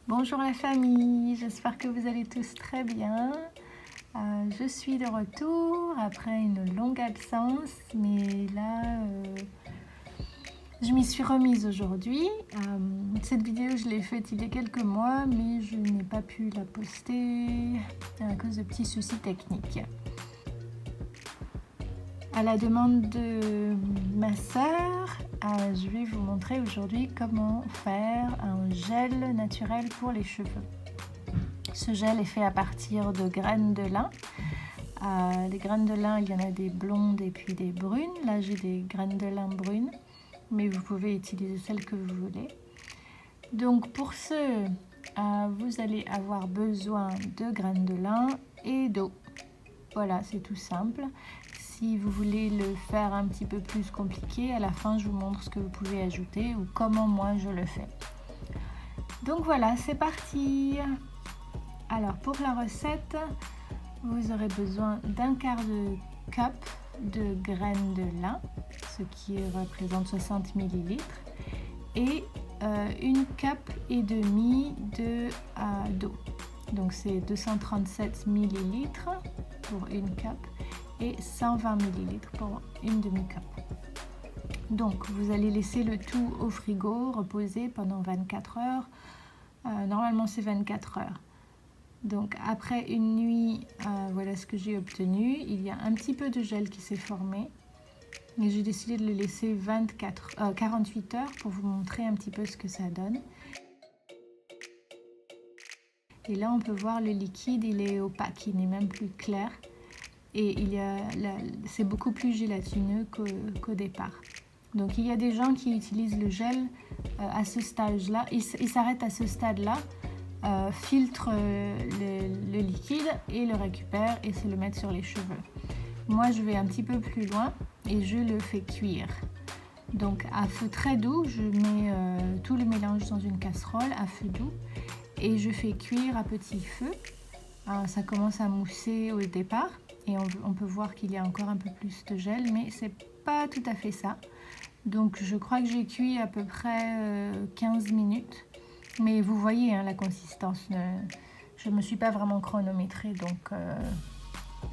Bonjour la famille, j'espère que vous allez tous très bien. Je suis de retour après une longue absence, mais là, je m'y suis remise aujourd'hui. Cette vidéo, je l'ai faite il y a quelques mois, mais je n'ai pas pu la poster à cause de petits soucis techniques. À la demande de ma sœur, je vais vous montrer aujourd'hui comment faire un gel naturel pour les cheveux. Ce gel est fait à partir de graines de lin. Les graines de lin, il y en a des blondes et puis des brunes. Là, j'ai des graines de lin brunes, mais vous pouvez utiliser celles que vous voulez. Donc pour ce, vous allez avoir besoin de graines de lin et d'eau. Voilà, c'est tout simple. Si vous voulez le faire un petit peu plus compliqué, à la fin, je vous montre ce que vous pouvez ajouter ou comment moi je le fais. Donc voilà, c'est parti. Alors pour la recette, vous aurez besoin d'un quart de cup de graines de lin, ce qui représente 60 ml, et une cup et demi d'eau. Donc c'est 237 ml pour une cup et 120 ml pour une demi-cup. Donc vous allez laisser le tout au frigo reposer pendant 24 heures. Normalement c'est 24 heures. Donc après une nuit, voilà ce que j'ai obtenu. Il y a un petit peu de gel qui s'est formé. Et j'ai décidé de le laisser 48 heures pour vous montrer un petit peu ce que ça donne. Et là on peut voir le liquide, il est opaque, il n'est même plus clair. Et c'est beaucoup plus gélatineux qu'au départ. Donc il y a des gens qui utilisent le gel à ce stade-là. Ils s'arrêtent à ce stade-là. Filtre le liquide et le récupère et se le mettre sur les cheveux. Moi je vais un petit peu plus loin et je le fais cuire. Donc à feu très doux, je mets tout le mélange dans une casserole à feu doux et je fais cuire à petit feu. Ça commence à mousser au départ et on peut voir qu'il y a encore un peu plus de gel, mais c'est pas tout à fait ça. Donc je crois que j'ai cuit à peu près 15 minutes. Mais vous voyez la consistance, je ne me suis pas vraiment chronométrée, donc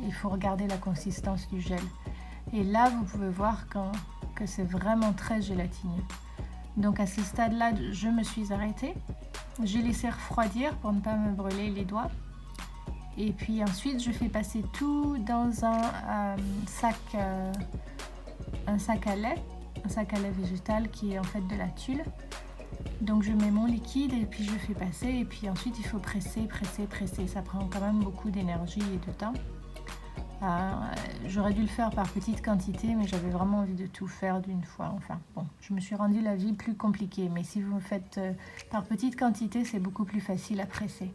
il faut regarder la consistance du gel. Et là, vous pouvez voir que c'est vraiment très gélatineux. Donc à ce stade-là, je me suis arrêtée. J'ai laissé refroidir pour ne pas me brûler les doigts. Et puis ensuite, je fais passer tout dans un sac à lait végétal qui est en fait de la tulle. Donc je mets mon liquide et puis je fais passer et puis ensuite il faut presser. Ça prend quand même beaucoup d'énergie et de temps. J'aurais dû le faire par petite quantité, mais j'avais vraiment envie de tout faire d'une fois. Enfin bon, je me suis rendu la vie plus compliquée, mais si vous le faites par petite quantité, c'est beaucoup plus facile à presser.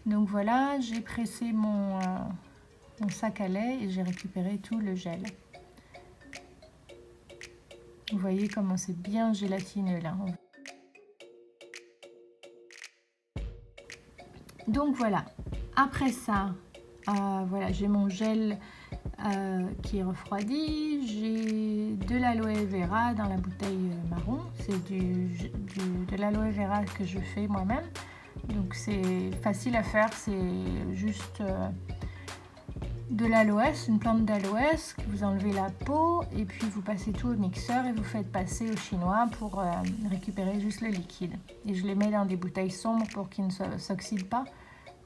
Donc voilà, j'ai pressé mon sac à lait et j'ai récupéré tout le gel. Vous voyez comment c'est bien gélatineux là. Donc voilà, après ça, voilà, j'ai mon gel qui est refroidi, j'ai de l'aloe vera dans la bouteille marron, c'est de l'aloe vera que je fais moi-même, donc c'est facile à faire, c'est juste de l'aloès, une plante d'aloès, que vous enlevez la peau et puis vous passez tout au mixeur et vous faites passer au chinois pour récupérer juste le liquide. Et je les mets dans des bouteilles sombres pour qu'ils ne s'oxydent pas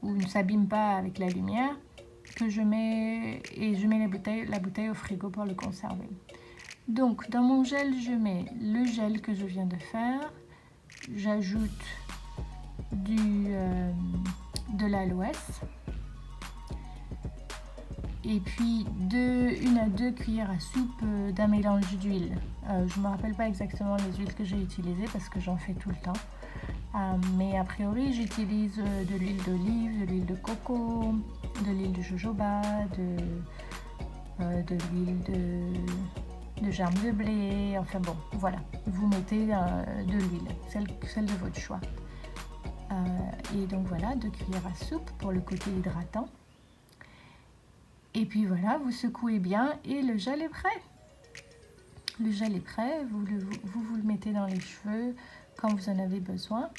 ou ne s'abîment pas avec la lumière. Je mets la bouteille au frigo pour le conserver. Donc dans mon gel, je mets le gel que je viens de faire, j'ajoute de l'aloès et puis 1 à 2 cuillères à soupe d'un mélange d'huile. Je ne me rappelle pas exactement les huiles que j'ai utilisées parce que j'en fais tout le temps. Mais a priori, j'utilise de l'huile d'olive, de l'huile de coco, de l'huile de jojoba, de l'huile de germe de blé. Enfin bon, voilà. Vous mettez de l'huile, celle de votre choix. Et donc voilà, 2 cuillères à soupe pour le côté hydratant. Et puis voilà, vous secouez bien et le gel est prêt. Le gel est prêt, vous le mettez dans les cheveux quand vous en avez besoin.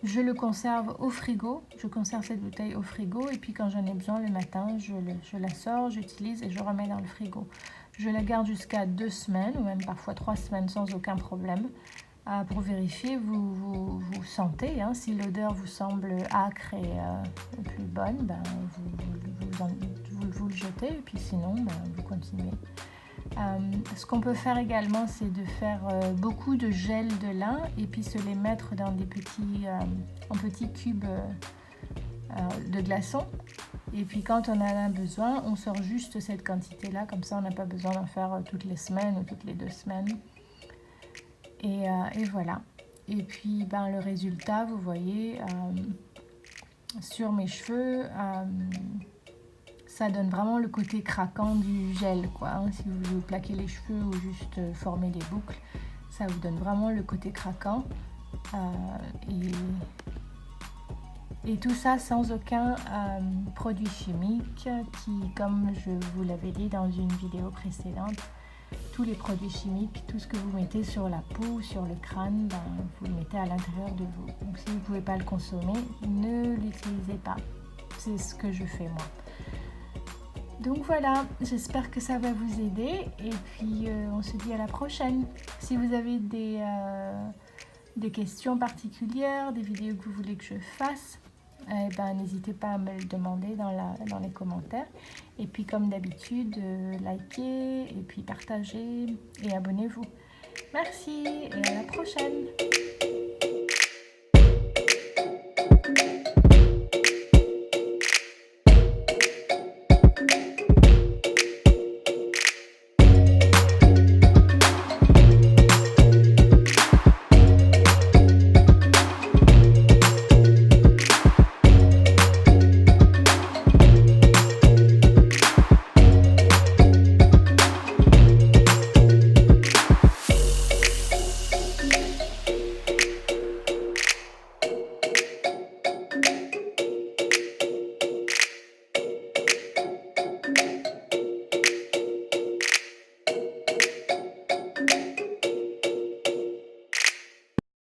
Je le conserve au frigo, je conserve cette bouteille au frigo et puis quand j'en ai besoin le matin, je la sors, j'utilise et je remets dans le frigo. Je la garde jusqu'à 2 semaines ou même parfois 3 semaines sans aucun problème. Pour vérifier, vous sentez, hein, si l'odeur vous semble âcre et plus bonne, ben, vous le jetez et puis sinon ben, vous continuez. Ce qu'on peut faire également, c'est de faire beaucoup de gel de lin et puis se les mettre dans des en petits cubes de glaçons. Et puis quand on en a besoin, on sort juste cette quantité-là, comme ça on n'a pas besoin d'en faire toutes les semaines ou toutes les 2 semaines. Et voilà. Et puis ben, le résultat, vous voyez, sur mes cheveux, ça donne vraiment le côté craquant du gel, quoi. Hein. Si vous plaquez les cheveux ou juste former des boucles, ça vous donne vraiment le côté craquant. Et tout ça sans aucun produit chimique qui, comme je vous l'avais dit dans une vidéo précédente, tous les produits chimiques, tout ce que vous mettez sur la peau ou sur le crâne, ben, vous le mettez à l'intérieur de vous. Donc si vous ne pouvez pas le consommer, ne l'utilisez pas. C'est ce que je fais moi. Donc voilà, j'espère que ça va vous aider et puis on se dit à la prochaine. Si vous avez des questions particulières, des vidéos que vous voulez que je fasse, eh ben, n'hésitez pas à me le demander dans les commentaires. Et puis comme d'habitude, likez et puis partagez et abonnez-vous. Merci et à la prochaine.